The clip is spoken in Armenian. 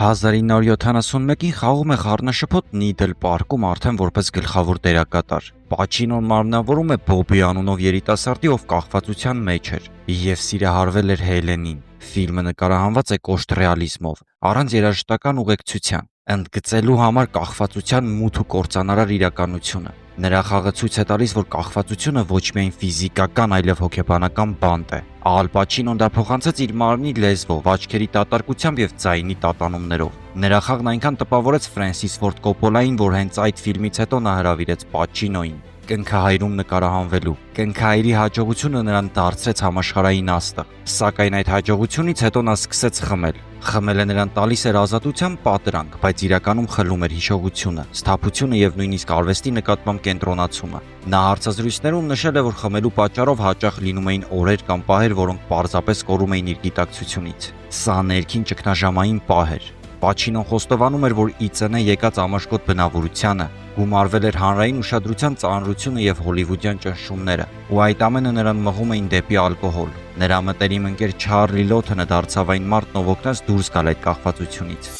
1971-ին խաղում է խառնաշփոթ Նիդլ պարկում արդեն որպես գլխավոր դերակատար։ Պաչինոն մարմնավորում է Բոբի անունով երիտասարդի, ով կախվածության մեջ էր և սիրահարվել էր Հելենին։ Ֆիլմը նկարահանված է կոշտ ռեալիզմով, առանց երաժշտական ուղեկցության, ընդգծելու համար կախվածության մութ ու կործանարար իրականությունը։ Նրա խաղը ցույց է տալիս, որ կախվածությունը ոչ միայն ֆիզիկական, այլև հոգեբանական բանտ է։ Ալ Պաչինոն դա փոխանցեց իր մարմնի լեզվով, աչքերի տատարկությամբ և ձայնի տատանումներով։ Նրա խաղն այնքան տպավորեց Ֆրենսիս Ֆորդ Կոպպոլային, որ հենց այդ ֆիլմից հետո նա հրավիրեց Պաչինոին կնքահայրում նկարահանվելու։ Կնքահայրի հաջողությունը նրան դարձրեց համաշխարհային աստղ, սակայն այդ հաջողությունից հետո նա սկսեց խմել։ Խմելը նրան տալիս էր ազատության պատրանք, բայց իրականում խլում էր հիշողությունը, սթափությունը և նույնիսկ արվեստի նկատմամբ կենտրոնացումը։ Նա հարցազրույցներում նշել է, որ խմելու պատճառով հաճախ լինում էին օրեր կամ պահեր, որոնք պարզապես կորում էին իր գիտակցությունից։ Սա ներքին ճգնաժամային պահ էր։ Պաչինոն խոստովանում էր, որ ի ծնե եկած ամաշկոտ բնավորությանը գումարվել էր հանրային ուշադրության ծանրությունը և հոլիվուդյան ճնշումները, ու այդ ամենը նրան մղում էին դեպի ալկոհոլ։ Նրա մտերիմ ընկեր Չարլի Լոթոնը դարձավ այն մարդն, ով օգնեց դուրս գալ այդ կախվածությունից։